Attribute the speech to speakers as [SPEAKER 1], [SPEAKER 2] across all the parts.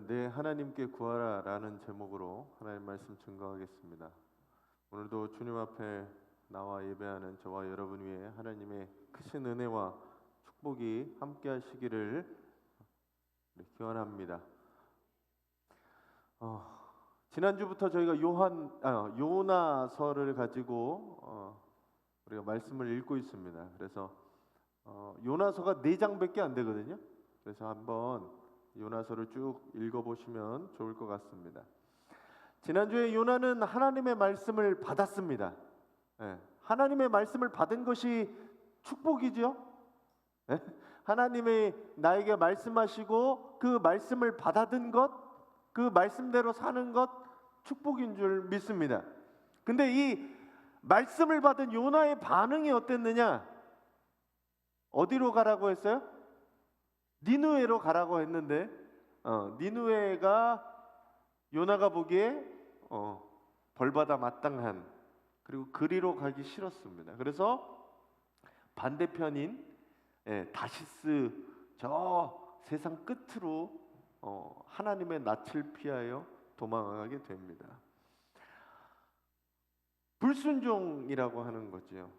[SPEAKER 1] 내 하나님께 구하라 라는 제목으로 하나님 말씀 증거하겠습니다. 오늘도 주님 앞에 나와 예배하는 저와 여러분 위에 하나님의 크신 은혜와 축복이 함께 하시기를 기원합니다. 지난주부터 저희가 요나서를 가지고 우리가 말씀을 읽고 있습니다. 그래서 요나서가 4장밖에 안 되거든요. 그래서 한번 요나서를 쭉 읽어보시면 좋을 것 같습니다. 지난주에 요나는 하나님의 말씀을 받았습니다. 하나님의 말씀을 받은 것이 축복이죠. 하나님이 나에게 말씀하시고 그 말씀을 받아든 것, 그 말씀대로 사는 것 축복인 줄 믿습니다. 근데 이 말씀을 받은 요나의 반응이 어땠느냐? 어디로 가라고 했어요? 니느웨로 가라고 했는데 니느웨가 요나가 보기에 벌받아 마땅한, 그리고 그리로 가기 싫었습니다. 그래서 반대편인 다시스, 저 세상 끝으로 하나님의 낯을 피하여 도망가게 됩니다. 불순종이라고 하는 거죠.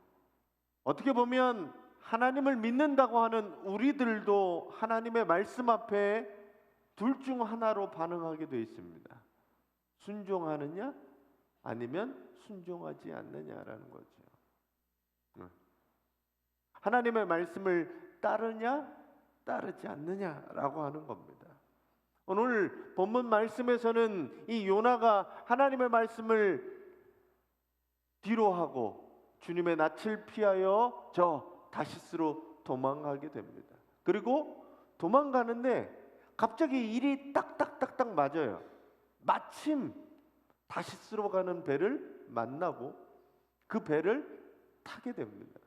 [SPEAKER 1] 어떻게 보면 하나님을 믿는다고 하는 우리들도 하나님의 말씀 앞에 둘 중 하나로 반응하게 되어 있습니다. 순종하느냐 아니면 순종하지 않느냐라는 거죠. 하나님의 말씀을 따르냐 따르지 않느냐라고 하는 겁니다. 오늘 본문 말씀에서는 이 요나가 하나님의 말씀을 뒤로 하고 주님의 낯을 피하여 저 다시스로 도망가게 됩니다. 그리고 도망가는데 갑자기 일이 딱딱딱딱 맞아요. 마침 다시스로 가는 배를 만나고 그 배를 타게 됩니다.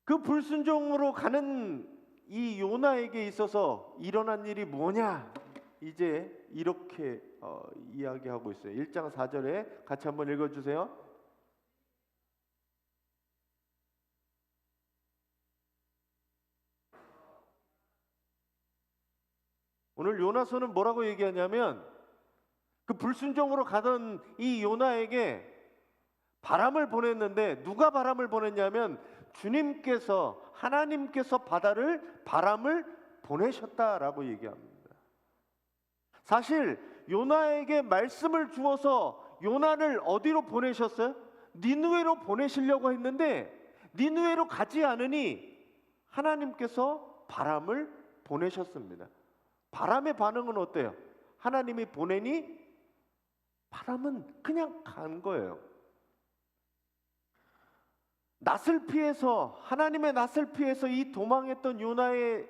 [SPEAKER 1] 그 불순종으로 가는 이 요나에게 있어서 일어난 일이 뭐냐? 이제 이렇게 이야기하고 있어요. 1장 4절에 같이 한번 읽어주세요. 오늘 요나서는 뭐라고 얘기하냐면 그 불순종으로 가던 이 요나에게 바람을 보냈는데, 누가 바람을 보냈냐면 주님께서, 하나님께서 바람을 보내셨다라고 얘기합니다. 사실 요나에게 말씀을 주어서 요나를 어디로 보내셨어요? 니느웨로 보내시려고 했는데 니느웨로 가지 않으니 하나님께서 바람을 보내셨습니다. 바람의 반응은 어때요? 하나님이 보내니 바람은 그냥 간 거예요. 낯을 피해서, 하나님의 낯을 피해서 이 도망했던 요나의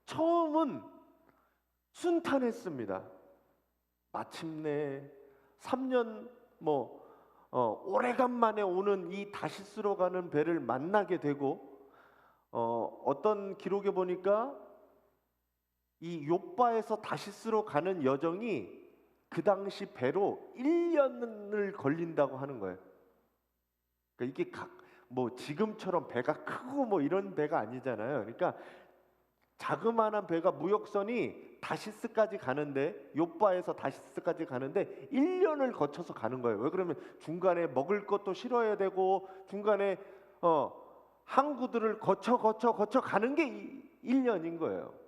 [SPEAKER 1] 처음은 순탄했습니다. 마침내 3년 오래간만에 오는 이 다시스로 가는 배를 만나게 되고, 어떤 기록에 보니까 이 욥바에서 다시스로 가는 여정이 그 당시 배로 1년을 걸린다고 하는 거예요. 그러니까 이게 지금처럼 배가 크고 이런 배가 아니잖아요. 그러니까 자그마한 배가, 무역선이 다시스까지 가는데, 욥바에서 다시스까지 가는데 1년을 거쳐서 가는 거예요. 왜 그러면 중간에 먹을 것도 실어야 되고 중간에 항구들을 거쳐 가는 게 1년인 거예요.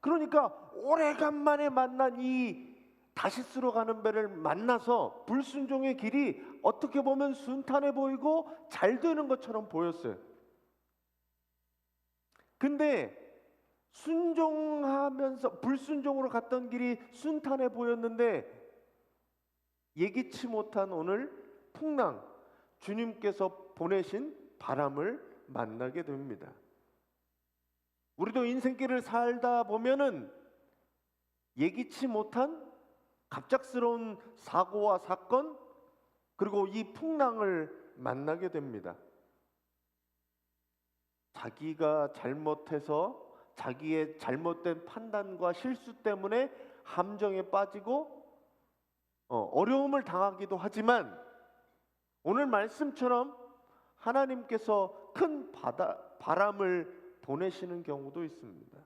[SPEAKER 1] 그러니까 오래간만에 만난 이 다시스로 가는 배를 만나서 불순종의 길이 어떻게 보면 순탄해 보이고 잘 되는 것처럼 보였어요. 근데 순종하면서 불순종으로 갔던 길이 순탄해 보였는데 예기치 못한 오늘 풍랑, 주님께서 보내신 바람을 만나게 됩니다. 우리도 인생길을 살다 보면은 예기치 못한 갑작스러운 사고와 사건, 그리고 이 풍랑을 만나게 됩니다. 자기가 잘못해서 자기의 잘못된 판단과 실수 때문에 함정에 빠지고 어려움을 당하기도 하지만, 오늘 말씀처럼 하나님께서 큰 바람을 보내시는 경우도 있습니다.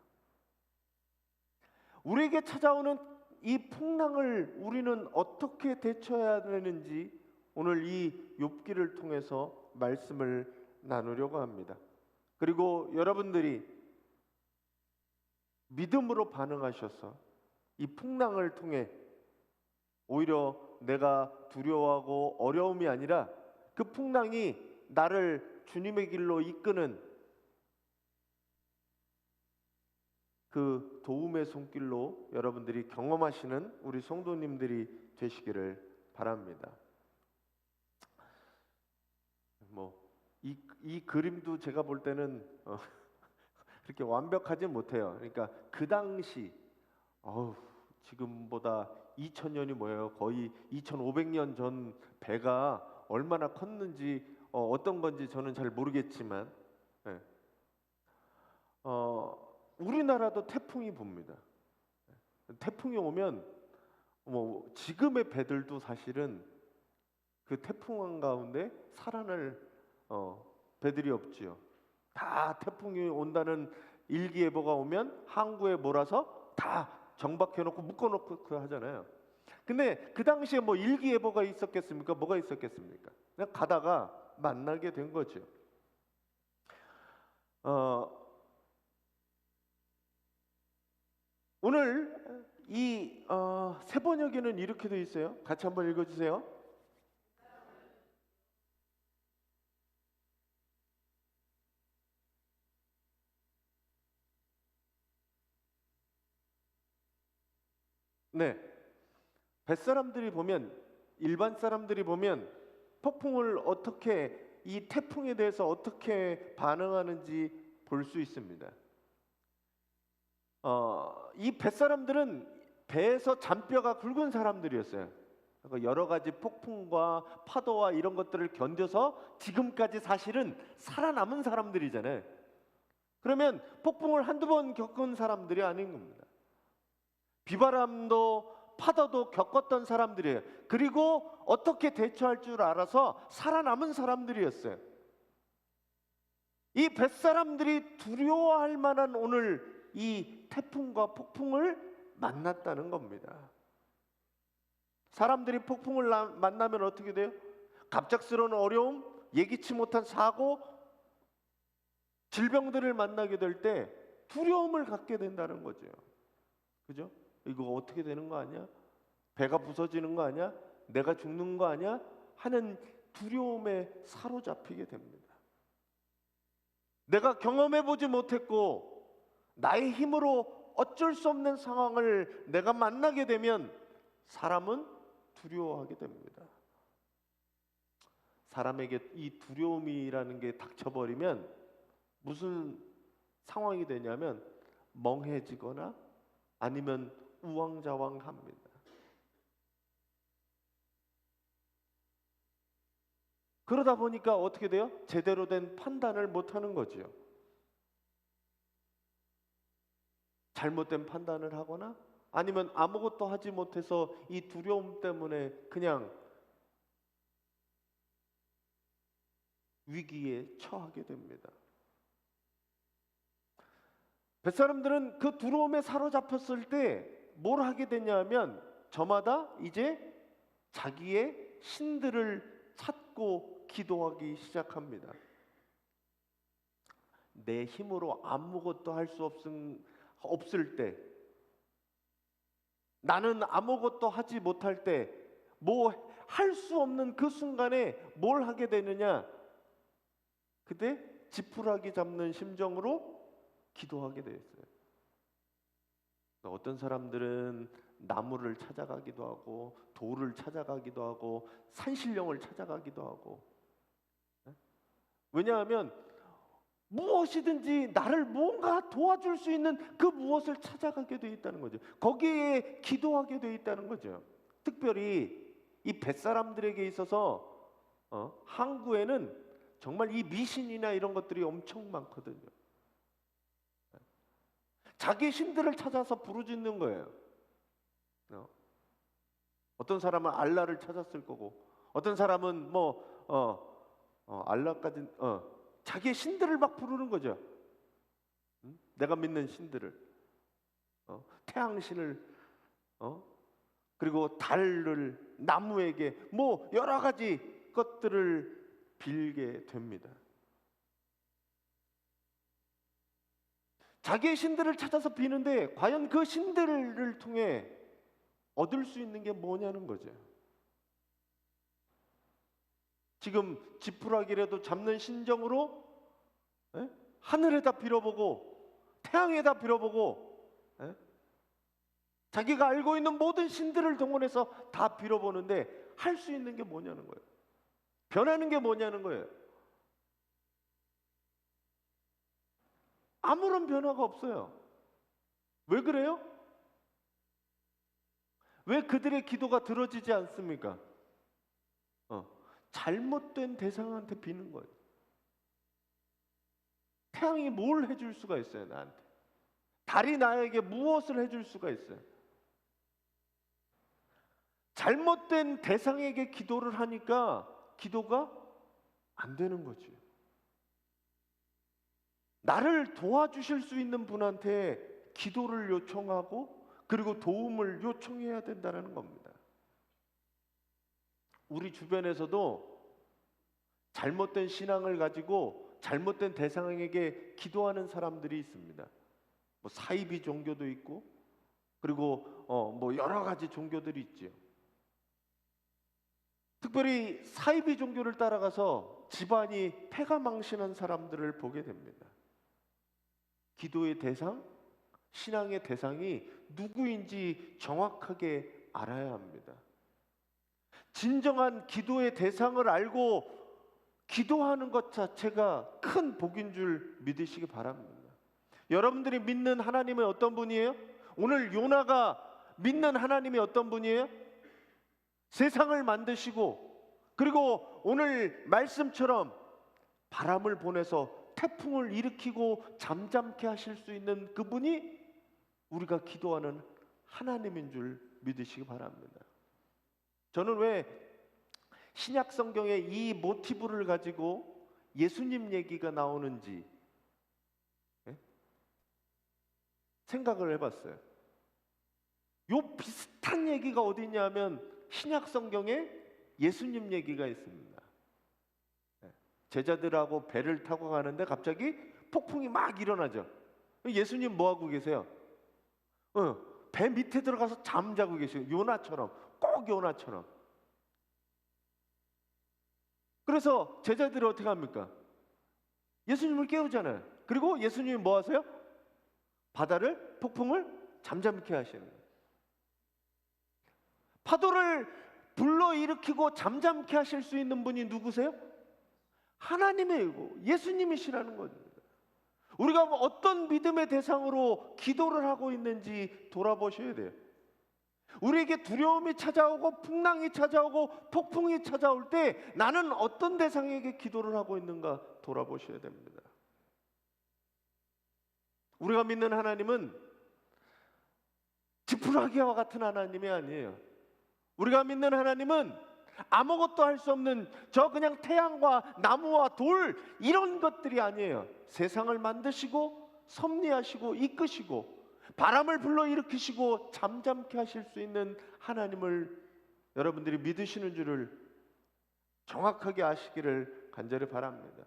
[SPEAKER 1] 우리에게 찾아오는 이 풍랑을 우리는 어떻게 대처해야 되는지 오늘 이 욥기를 통해서 말씀을 나누려고 합니다. 그리고 여러분들이 믿음으로 반응하셔서 이 풍랑을 통해 오히려 내가 두려워하고 어려움이 아니라 그 풍랑이 나를 주님의 길로 이끄는 그 도움의 손길로 여러분들이 경험하시는 우리 성도님들이 되시기를 바랍니다. 이 그림도 제가 볼 때는 그렇게 완벽하진 못해요. 그러니까 그 당시 지금보다 2000년이 뭐예요? 거의 2500년 전 배가 얼마나 컸는지 어떤 건지 저는 잘 모르겠지만 우리나라도 태풍이 붑니다. 태풍이 오면 지금의 배들도 사실은 그 태풍 가운데 살아날 배들이 없지요. 다 태풍이 온다는 일기예보가 오면 항구에 몰아서 다 정박해놓고 묶어놓고 하잖아요. 근데 그 당시에 뭐 일기예보가 있었겠습니까? 뭐가 있었겠습니까? 그냥 가다가 만나게 된 거죠. 오늘 이 세번역에는 이렇게 돼 있어요. 같이 한번 읽어주세요. 네, 뱃사람들이 보면, 일반 사람들이 보면 폭풍을 어떻게, 이 태풍에 대해서 어떻게 반응하는지 볼 수 있습니다. 이 뱃사람들은 배에서 잔뼈가 굵은 사람들이었어요. 그러니까 여러 가지 폭풍과 파도와 이런 것들을 견뎌서 지금까지 사실은 살아남은 사람들이잖아요. 그러면 폭풍을 한두 번 겪은 사람들이 아닌 겁니다. 비바람도 파도도 겪었던 사람들이에요. 그리고 어떻게 대처할 줄 알아서 살아남은 사람들이었어요. 이 뱃사람들이 두려워할 만한 오늘 이 태풍과 폭풍을 만났다는 겁니다. 사람들이 폭풍을 만나면 어떻게 돼요? 갑작스러운 어려움, 예기치 못한 사고, 질병들을 만나게 될 때 두려움을 갖게 된다는 거죠. 그죠? 이거 어떻게 되는 거 아니야? 배가 부서지는 거 아니야? 내가 죽는 거 아니야? 하는 두려움에 사로잡히게 됩니다. 내가 경험해보지 못했고 나의 힘으로 어쩔 수 없는 상황을 내가 만나게 되면 사람은 두려워하게 됩니다. 사람에게 이 두려움이라는 게 닥쳐버리면 무슨 상황이 되냐면 멍해지거나 아니면 우왕좌왕합니다. 그러다 보니까 어떻게 돼요? 제대로 된 판단을 못하는 거죠. 잘못된 판단을 하거나 아니면 아무것도 하지 못해서 이 두려움 때문에 그냥 위기에 처하게 됩니다. 뱃사람들은 그 두려움에 사로잡혔을 때 뭘 하게 되냐면 저마다 이제 자기의 신들을 찾고 기도하기 시작합니다. 내 힘으로 아무것도 할 수 없을 때, 나는 아무것도 하지 못할 때, 뭐 할 수 없는 그 순간에 뭘 하게 되느냐? 그때 지푸라기 잡는 심정으로 기도하게 되었어요. 어떤 사람들은 나무를 찾아가기도 하고 돌을 찾아가기도 하고 산신령을 찾아가기도 하고. 왜냐하면 무엇이든지 나를 뭔가 도와줄 수 있는 그 무엇을 찾아가게 돼 있다는 거죠. 거기에 기도하게 돼 있다는 거죠. 특별히 이 뱃사람들에게 있어서 항구에는 정말 이 미신이나 이런 것들이 엄청 많거든요. 자기 신들을 찾아서 부르짖는 거예요. 어떤 사람은 알라를 찾았을 거고, 어떤 사람은 알라까지 자기의 신들을 막 부르는 거죠. 내가 믿는 신들을. 태양신을 그리고 달을 나무에게 뭐 여러 가지 것들을 빌게 됩니다. 자기의 신들을 찾아서 비는데 과연 그 신들을 통해 얻을 수 있는 게 뭐냐는 거죠. 지금 지푸라기라도 잡는 심정으로 하늘에다 빌어보고 태양에다 빌어보고 자기가 알고 있는 모든 신들을 동원해서 다 빌어보는데 할 수 있는 게 뭐냐는 거예요. 변하는 게 뭐냐는 거예요. 아무런 변화가 없어요. 왜 그래요? 왜 그들의 기도가 들어지지 않습니까? 잘못된 대상한테 비는 거예요. 태양이 뭘 해줄 수가 있어요, 나한테? 달이 나에게 무엇을 해줄 수가 있어요? 잘못된 대상에게 기도를 하니까 기도가 안 되는 거지. 나를 도와주실 수 있는 분한테 기도를 요청하고 그리고 도움을 요청해야 된다는 겁니다. 우리 주변에서도 잘못된 신앙을 가지고 잘못된 대상에게 기도하는 사람들이 있습니다. 뭐 사이비 종교도 있고 그리고 뭐 여러 가지 종교들이 있죠. 특별히 사이비 종교를 따라가서 집안이 패가 망신한 사람들을 보게 됩니다. 기도의 대상, 신앙의 대상이 누구인지 정확하게 알아야 합니다. 진정한 기도의 대상을 알고 기도하는 것 자체가 큰 복인 줄 믿으시기 바랍니다. 여러분들이 믿는 하나님은 어떤 분이에요? 오늘 요나가 믿는 하나님이 어떤 분이에요? 세상을 만드시고 그리고 오늘 말씀처럼 바람을 보내서 태풍을 일으키고 잠잠케 하실 수 있는 그분이 우리가 기도하는 하나님인 줄 믿으시기 바랍니다. 저는 왜 신약 성경에 이 모티브를 가지고 예수님 얘기가 나오는지 생각을 해봤어요. 요 비슷한 얘기가 어디 있냐면 신약 성경에 예수님 얘기가 있습니다. 제자들하고 배를 타고 가는데 갑자기 폭풍이 막 일어나죠. 예수님 뭐 하고 계세요? 배 밑에 들어가서 잠자고 계세요. 요나처럼, 꼭 요나처럼. 그래서 제자들이 어떻게 합니까? 예수님을 깨우잖아요. 그리고 예수님이 뭐 하세요? 바다를, 폭풍을 잠잠케 하시는 거예요. 파도를 불러일으키고 잠잠케 하실 수 있는 분이 누구세요? 하나님이고 예수님이시라는 겁니다. 우리가 어떤 믿음의 대상으로 기도를 하고 있는지 돌아보셔야 돼요. 우리에게 두려움이 찾아오고 풍랑이 찾아오고 폭풍이 찾아올 때 나는 어떤 대상에게 기도를 하고 있는가 돌아보셔야 됩니다. 우리가 믿는 하나님은 지푸라기와 같은 하나님이 아니에요. 우리가 믿는 하나님은 아무것도 할 수 없는 저 그냥 태양과 나무와 돌 이런 것들이 아니에요. 세상을 만드시고 섭리하시고 이끄시고 바람을 불러일으키시고 잠잠케 하실 수 있는 하나님을 여러분들이 믿으시는 줄을 정확하게 아시기를 간절히 바랍니다.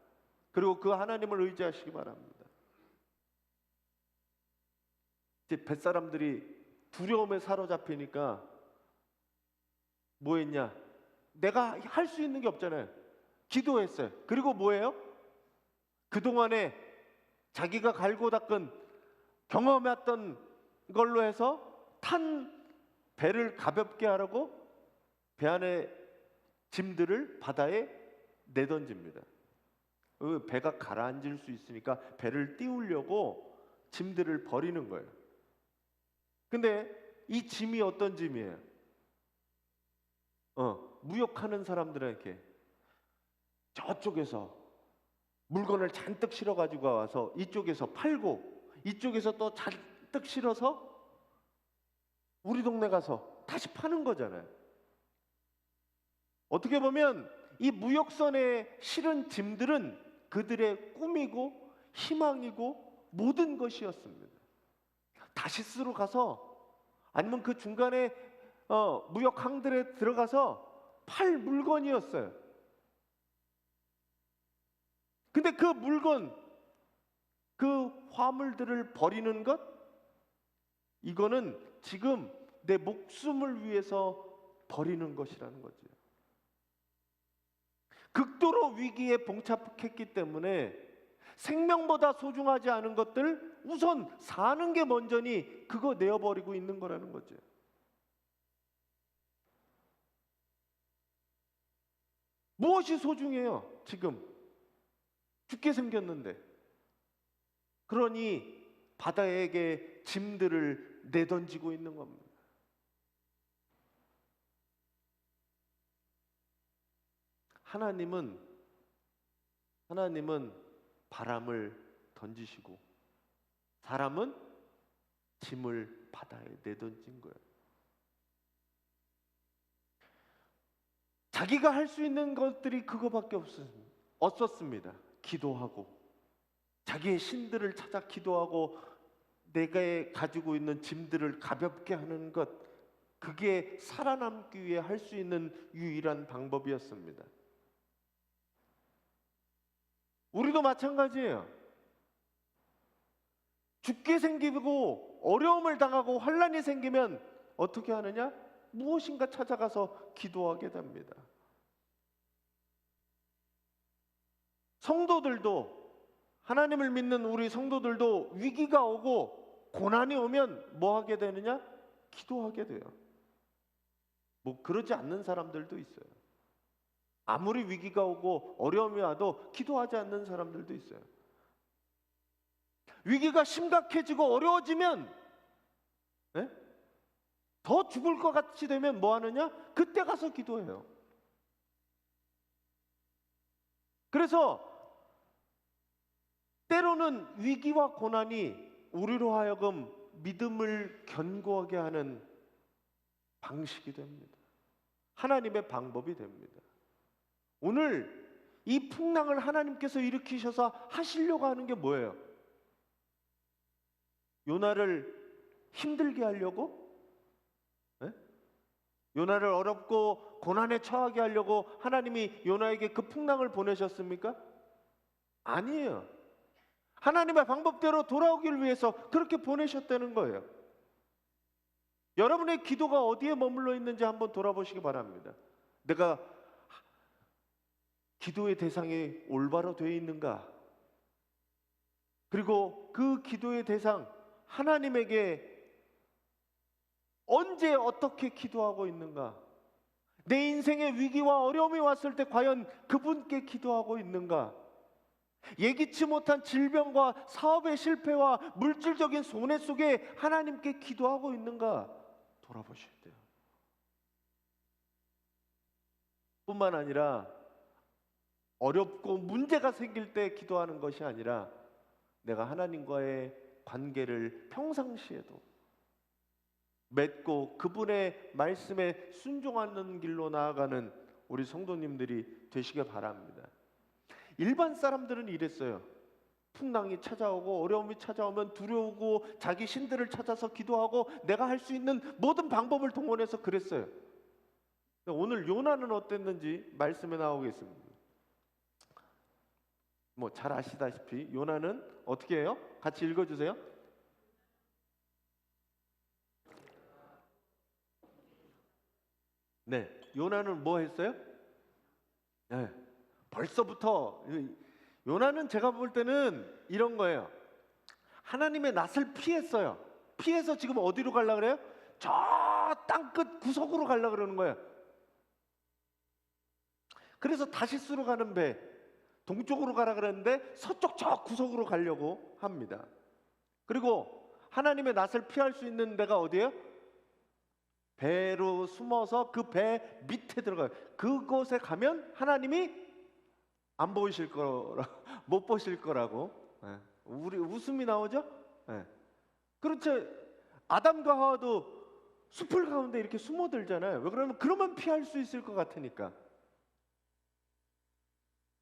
[SPEAKER 1] 그리고 그 하나님을 의지하시기 바랍니다. 이제 뱃사람들이 두려움에 사로잡히니까 뭐 했냐? 내가 할 수 있는 게 없잖아요. 기도했어요. 그리고 뭐예요? 그동안에 자기가 갈고 닦은 경험했던 걸로 해서 탄 배를 가볍게 하라고 배 안에 짐들을 바다에 내던집니다. 배가 가라앉을 수 있으니까 배를 띄우려고 짐들을 버리는 거예요. 근데 이 짐이 어떤 짐이에요? 무역하는 사람들에게 저쪽에서 물건을 잔뜩 실어 가지고 와서 이쪽에서 팔고 이쪽에서 또 잔뜩 실어서 우리 동네 가서 다시 파는 거잖아요. 어떻게 보면 이 무역선에 실은 짐들은 그들의 꿈이고 희망이고 모든 것이었습니다. 다시스로 가서 아니면 그 중간에 무역 항들에 들어가서 팔 물건이었어요. 근데 그 물건, 그 화물들을 버리는 것, 이거는 지금 내 목숨을 위해서 버리는 것이라는 거죠. 극도로 위기에 봉착했기 때문에 생명보다 소중하지 않은 것들, 우선 사는 게 먼저니 그거 내어버리고 있는 거라는 거죠. 무엇이 소중해요? 지금 죽게 생겼는데. 그러니 바다에게 짐들을 내던지고 있는 겁니다. 하나님은 바람을 던지시고 사람은 짐을 바다에 내던진 거예요. 자기가 할 수 있는 것들이 그거밖에 없었습니다. 기도하고 자기의 신들을 찾아 기도하고 내가 가지고 있는 짐들을 가볍게 하는 것, 그게 살아남기 위해 할 수 있는 유일한 방법이었습니다. 우리도 마찬가지예요. 죽게 생기고 어려움을 당하고 환난이 생기면 어떻게 하느냐? 무엇인가 찾아가서 기도하게 됩니다. 성도들도, 하나님을 믿는 우리 성도들도 위기가 오고 고난이 오면 뭐 하게 되느냐? 기도하게 돼요. 뭐 그러지 않는 사람들도 있어요. 아무리 위기가 오고 어려움이 와도 기도하지 않는 사람들도 있어요. 위기가 심각해지고 어려워지면 더 죽을 것 같이 되면 뭐 하느냐? 그때 가서 기도해요. 그래서 때로는 위기와 고난이 우리로 하여금 믿음을 견고하게 하는 방식이 됩니다. 하나님의 방법이 됩니다. 오늘 이 풍랑을 하나님께서 일으키셔서 하시려고 하는 게 뭐예요? 요나를 힘들게 하려고? 요나를 어렵고 고난에 처하게 하려고 하나님이 요나에게 그 풍랑을 보내셨습니까? 아니에요. 하나님의 방법대로 돌아오기를 위해서 그렇게 보내셨다는 거예요. 여러분의 기도가 어디에 머물러 있는지 한번 돌아보시기 바랍니다. 내가 기도의 대상이 올바로 되어 있는가? 그리고 그 기도의 대상, 하나님에게 언제 어떻게 기도하고 있는가? 내 인생의 위기와 어려움이 왔을 때 과연 그분께 기도하고 있는가? 예기치 못한 질병과 사업의 실패와 물질적인 손해 속에 하나님께 기도하고 있는가? 돌아보셔야 돼요. 뿐만 아니라 어렵고 문제가 생길 때 기도하는 것이 아니라 내가 하나님과의 관계를 평상시에도 맺고 그분의 말씀에 순종하는 길로 나아가는 우리 성도님들이 되시길 바랍니다. 일반 사람들은 이랬어요. 풍랑이 찾아오고 어려움이 찾아오면 두려우고 자기 신들을 찾아서 기도하고 내가 할 수 있는 모든 방법을 동원해서 그랬어요. 오늘 요나는 어땠는지 말씀에 나오겠습니다. 뭐 잘 아시다시피 요나는 어떻게 해요? 같이 읽어주세요. 네, 요나는 뭐 했어요? 네, 벌써부터 요나는 제가 볼 때는 이런 거예요. 하나님의 낯을 피했어요. 피해서 지금 어디로 가려고 그래요? 저 땅끝 구석으로 가려고 그러는 거예요. 그래서 다시스로 가는 배, 동쪽으로 가라 그랬는데 서쪽 저 구석으로 가려고 합니다. 그리고 하나님의 낯을 피할 수 있는 데가 어디예요? 배로 숨어서 그 배 밑에 들어가요. 그곳에 가면 하나님이 안 보이실 거라, 못 보실 거라고. 우리 웃음이 나오죠? 그렇죠. 아담과 하와도 숲을 가운데 이렇게 숨어들잖아요. 왜 그러면 피할 수 있을 것 같으니까.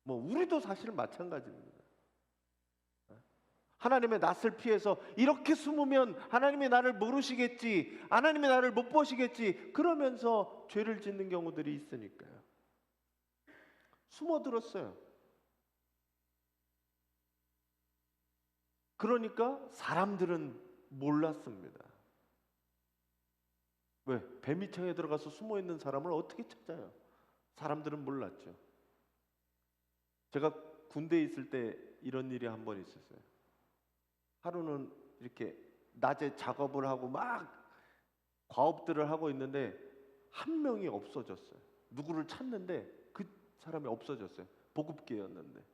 [SPEAKER 1] 뭐 우리도 사실 마찬가지입니다. 하나님의 낯을 피해서 이렇게 숨으면 하나님이 나를 모르시겠지, 하나님이 나를 못 보시겠지, 그러면서 죄를 짓는 경우들이 있으니까요. 숨어들었어요. 그러니까 사람들은 몰랐습니다. 왜? 뱀이창에 들어가서 숨어있는 사람을 어떻게 찾아요? 사람들은 몰랐죠. 제가 군대에 있을 때 이런 일이 한 번 있었어요. 하루는 이렇게 낮에 작업을 하고 막 과업들을 하고 있는데 한 명이 없어졌어요. 누구를 찾는데 그 사람이 없어졌어요. 보급계였는데.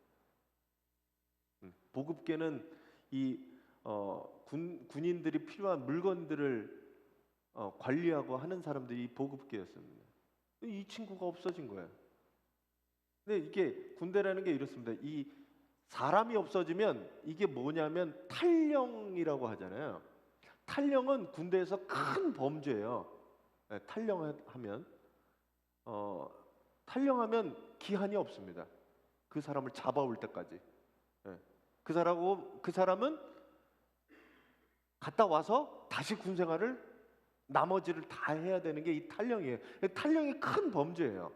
[SPEAKER 1] 보급계는 이 군인들이 필요한 물건들을 관리하고 하는 사람들이 보급계였습니다. 이 친구가 없어진 거예요. 근데 이게 군대라는 게 이렇습니다. 이 사람이 없어지면 이게 뭐냐면 탈영이라고 하잖아요. 탈영은 군대에서 큰 범죄예요. 네, 탈영하면 기한이 없습니다. 그 사람을 잡아올 때까지. 네. 그 사람은 갔다 와서 다시 군 생활을 나머지를 다 해야 되는 게 이 탈영이에요. 탈영이 큰 범죄예요.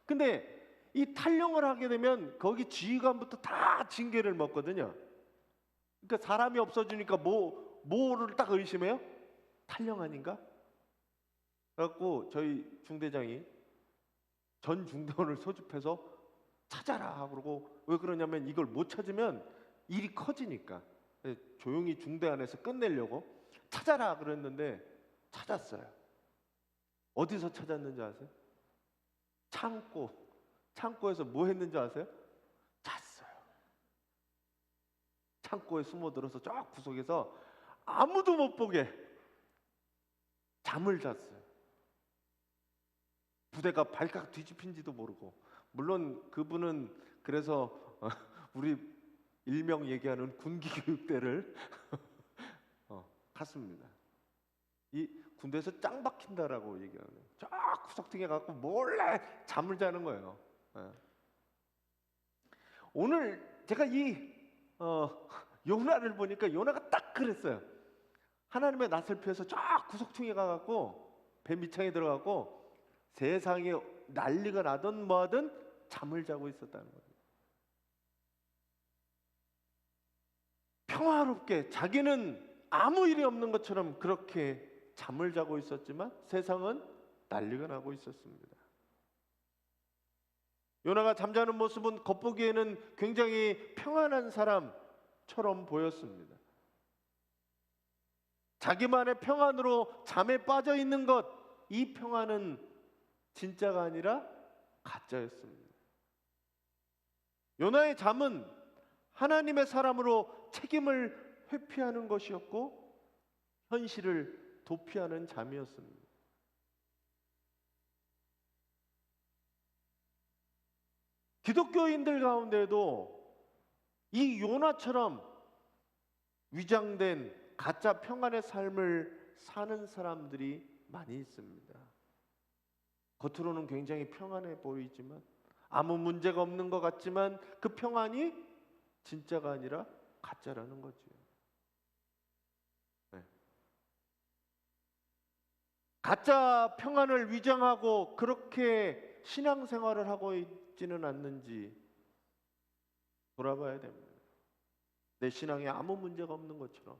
[SPEAKER 1] 근데 이 탈영을 하게 되면 거기 지휘관부터 다 징계를 먹거든요. 그러니까 사람이 없어지니까 뭐를 딱 의심해요? 탈영 아닌가? 그래갖고 저희 중대장이 전 중대원을 소집해서 찾아라 그러고, 왜 그러냐면 이걸 못 찾으면 일이 커지니까 조용히 중대 안에서 끝내려고 찾아라 그랬는데 찾았어요. 어디서 찾았는지 아세요? 창고에서 뭐 했는지 아세요? 잤어요. 창고에 숨어들어서 저 구석에서 아무도 못 보게 잠을 잤어요. 부대가 발칵 뒤집힌지도 모르고. 물론 그분은 그래서 우리 일명 얘기하는 군기교육대를 갔습니다. 이 군대에서 짱 박힌다라고 얘기하는, 저 구석등에 갖고 몰래 잠을 자는 거예요. 오늘 제가 이 요나를 보니까 요나가 딱 그랬어요. 하나님의 낯을 피해서 저 구석층에 가갖고 배 밑창에 들어가고 세상에 난리가 나든 뭐하든 잠을 자고 있었다는 거예요. 평화롭게 자기는 아무 일이 없는 것처럼 그렇게 잠을 자고 있었지만 세상은 난리가 나고 있었습니다. 요나가 잠자는 모습은 겉보기에는 굉장히 평안한 사람처럼 보였습니다. 자기만의 평안으로 잠에 빠져 있는 것, 이 평안은 진짜가 아니라 가짜였습니다. 요나의 잠은 하나님의 사람으로 책임을 회피하는 것이었고 현실을 도피하는 잠이었습니다. 기독교인들 가운데도 이 요나처럼 위장된 가짜 평안의 삶을 사는 사람들이 많이 있습니다. 겉으로는 굉장히 평안해 보이지만, 아무 문제가 없는 것 같지만 그 평안이 진짜가 아니라 가짜라는 거죠. 네. 가짜 평안을 위장하고 그렇게 신앙생활을 하고 있지는 않는지 돌아봐야 됩니다. 내 신앙에 아무 문제가 없는 것처럼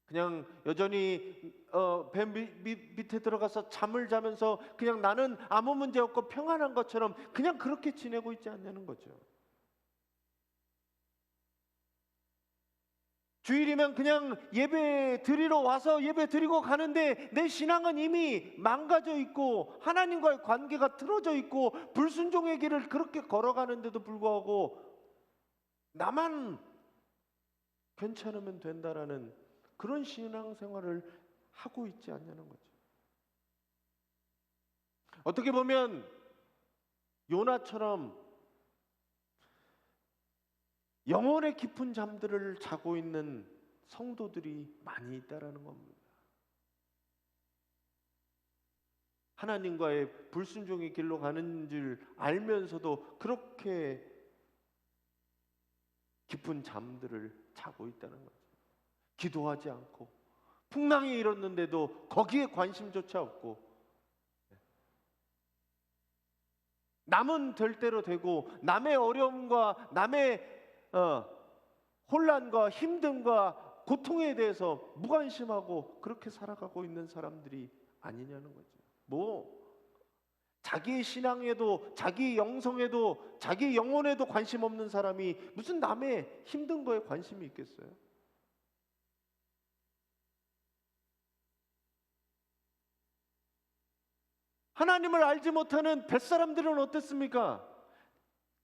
[SPEAKER 1] 그냥 여전히 배 밑에 들어가서 잠을 자면서 그냥 나는 아무 문제 없고 평안한 것처럼 그냥 그렇게 지내고 있지 않냐는 거죠. 주일이면 그냥 예배 드리러 와서 예배 드리고 가는데 내 신앙은 이미 망가져 있고 하나님과의 관계가 틀어져 있고 불순종의 길을 그렇게 걸어가는데도 불구하고 나만 괜찮으면 된다라는 그런 신앙생활을 하고 있지 않냐는 거죠. 어떻게 보면 요나처럼 영혼의 깊은 잠들을 자고 있는 성도들이 많이 있다라는 겁니다. 하나님과의 불순종의 길로 가는 줄 알면서도 그렇게 깊은 잠들을 자고 있다는 거죠. 기도하지 않고 풍랑이 일었는데도 거기에 관심조차 없고, 남은 될 대로 되고 남의 어려움과 남의 혼란과 힘듦과 고통에 대해서 무관심하고 그렇게 살아가고 있는 사람들이 아니냐는 거죠. 뭐 자기의 신앙에도 자기 영성에도 자기 영혼에도 관심 없는 사람이 무슨 남의 힘든 거에 관심이 있겠어요? 하나님을 알지 못하는 뱃사람들은 어땠습니까?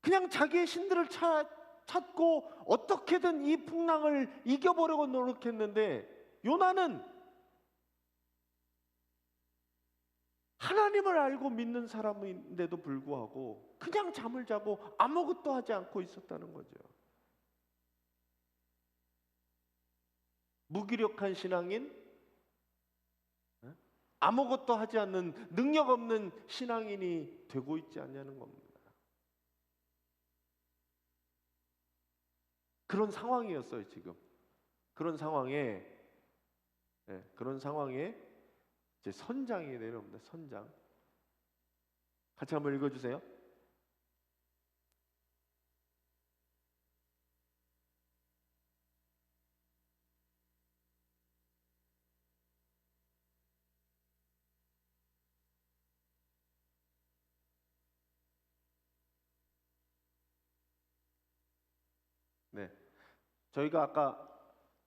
[SPEAKER 1] 그냥 자기의 신들을 찾고 어떻게든 이 풍랑을 이겨보려고 노력했는데, 요나는 하나님을 알고 믿는 사람인데도 불구하고 그냥 잠을 자고 아무것도 하지 않고 있었다는 거죠. 무기력한 신앙인, 아무것도 하지 않는 능력 없는 신앙인이 되고 있지 않냐는 겁니다. 그런 상황이었어요, 지금. 그런 상황에 이제 선장이 내려옵니다. 선장. 같이 한번 읽어주세요. 네, 저희가 아까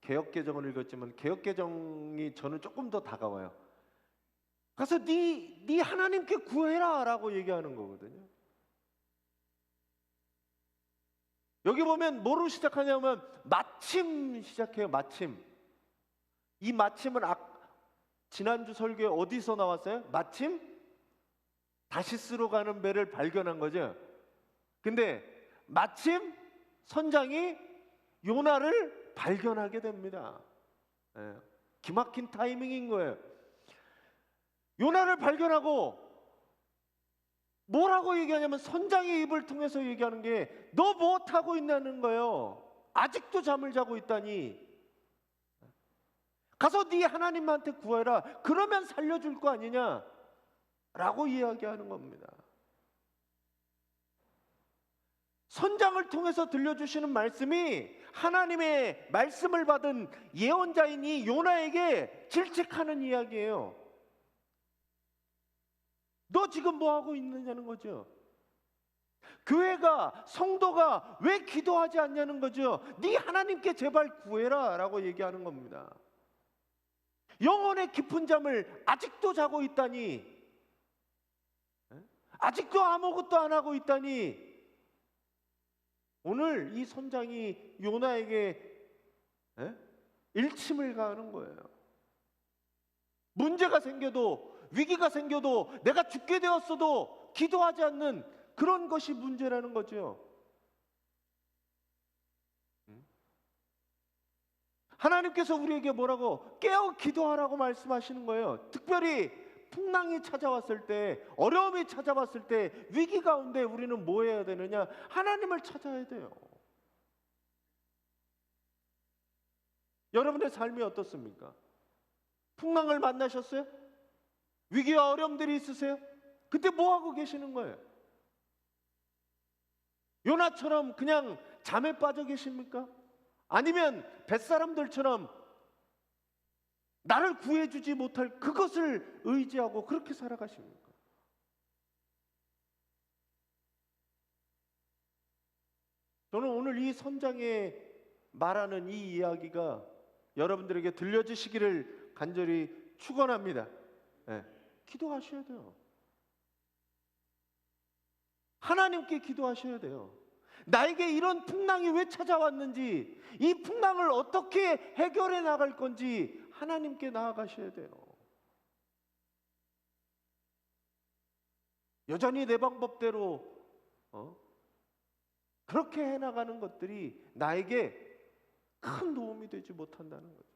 [SPEAKER 1] 개역개정을 읽었지만 개역개정이 저는 조금 더 다가와요. 가서 네 하나님께 구해라 라고 얘기하는 거거든요. 여기 보면 뭐로 시작하냐면 마침 시작해요. 마침. 이 마침은 지난주 설교에 어디서 나왔어요? 마침 다시스로 가는 배를 발견한 거죠. 근데 마침 선장이 요나를 발견하게 됩니다. 기막힌 타이밍인 거예요. 요나를 발견하고 뭐라고 얘기하냐면 선장의 입을 통해서 얘기하는 게 너 뭐 하고 있냐는 거예요. 아직도 잠을 자고 있다니. 가서 네 하나님한테 구해라. 그러면 살려줄 거 아니냐 라고 이야기하는 겁니다. 선장을 통해서 들려주시는 말씀이 하나님의 말씀을 받은 예언자인 이 요나에게 질책하는 이야기예요. 너 지금 뭐 하고 있느냐는 거죠. 교회가, 성도가 왜 기도하지 않냐는 거죠. 네 하나님께 제발 구해라 라고 얘기하는 겁니다. 영혼의 깊은 잠을 아직도 자고 있다니, 아직도 아무것도 안 하고 있다니. 오늘 이 선장이 요나에게 일침을 가하는 거예요. 문제가 생겨도, 위기가 생겨도, 내가 죽게 되었어도 기도하지 않는 그런 것이 문제라는 거죠. 하나님께서 우리에게 뭐라고? 깨어 기도하라고 말씀하시는 거예요. 특별히 풍랑이 찾아왔을 때, 어려움이 찾아왔을 때, 위기 가운데 우리는 뭐 해야 되느냐? 하나님을 찾아야 돼요. 여러분의 삶이 어떻습니까? 풍랑을 만나셨어요? 위기와 어려움들이 있으세요? 그때 뭐 하고 계시는 거예요? 요나처럼 그냥 잠에 빠져 계십니까? 아니면 뱃사람들처럼 나를 구해주지 못할 그것을 의지하고 그렇게 살아가십니까? 저는 오늘 이 선장에 말하는 이 이야기가 여러분들에게 들려주시기를 간절히 축원합니다. 기도하셔야 돼요. 하나님께 기도하셔야 돼요. 나에게 이런 풍랑이 왜 찾아왔는지, 이 풍랑을 어떻게 해결해 나갈 건지 하나님께 나아가셔야 돼요. 여전히 내 방법대로 그렇게 해나가는 것들이 나에게 큰 도움이 되지 못한다는 거죠.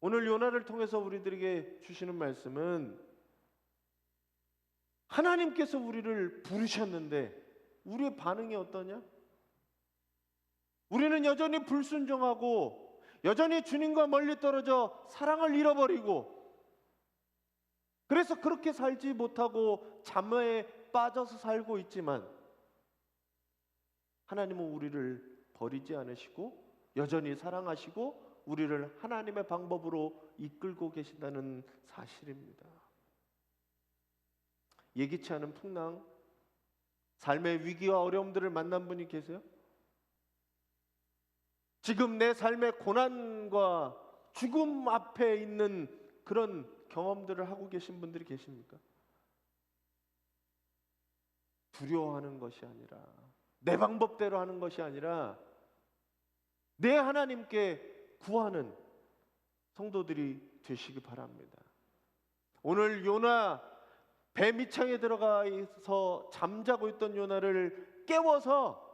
[SPEAKER 1] 오늘 요나를 통해서 우리들에게 주시는 말씀은 하나님께서 우리를 부르셨는데 우리의 반응이 어떠냐? 우리는 여전히 불순종하고 여전히 주님과 멀리 떨어져 사랑을 잃어버리고, 그래서 그렇게 살지 못하고 잠에 빠져서 살고 있지만 하나님은 우리를 버리지 않으시고 여전히 사랑하시고 우리를 하나님의 방법으로 이끌고 계신다는 사실입니다. 예기치 않은 풍랑, 삶의 위기와 어려움들을 만난 분이 계세요? 지금 내 삶의 고난과 죽음 앞에 있는 그런 경험들을 하고 계신 분들이 계십니까? 두려워하는 것이 아니라, 내 방법대로 하는 것이 아니라 내 하나님께 구하는 성도들이 되시기 바랍니다. 오늘 요나 배 밑창에 들어가서 잠자고 있던 요나를 깨워서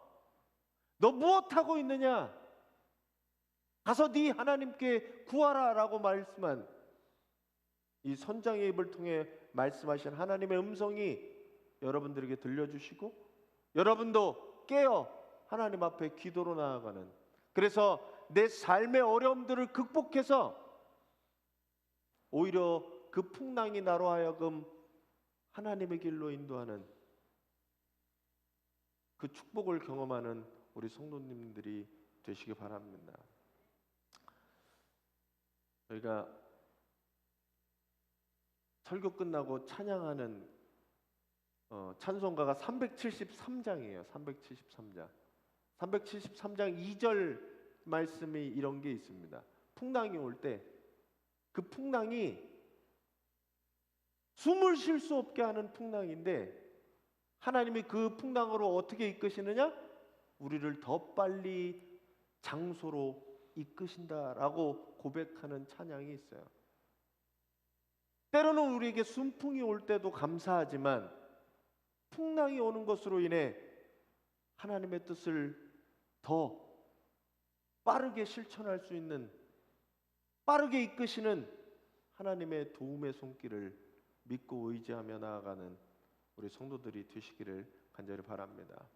[SPEAKER 1] 너 무엇하고 있느냐? 가서 네 하나님께 구하라 라고 말씀한 이 선장의 입을 통해 말씀하신 하나님의 음성이 여러분들에게 들려주시고 여러분도 깨어 하나님 앞에 기도로 나아가는, 그래서 내 삶의 어려움들을 극복해서 오히려 그 풍랑이 나로 하여금 하나님의 길로 인도하는 그 축복을 경험하는 우리 성도님들이 되시기 바랍니다. 저희가 설교 끝나고 찬양하는 찬송가가 373장이에요. 373장. 373장 2절 말씀이 이런 게 있습니다. 풍랑이 올 때 그 풍랑이 숨을 쉴 수 없게 하는 풍랑인데 하나님이 그 풍랑으로 어떻게 이끄시느냐? 우리를 더 빨리 장소로 이끄신다라고 고백하는 찬양이 있어요. 때로는 우리에게 순풍이 올 때도 감사하지만 풍랑이 오는 것으로 인해 하나님의 뜻을 더 빠르게 실천할 수 있는, 빠르게 이끄시는 하나님의 도움의 손길을 믿고 의지하며 나아가는 우리 성도들이 되시기를 간절히 바랍니다.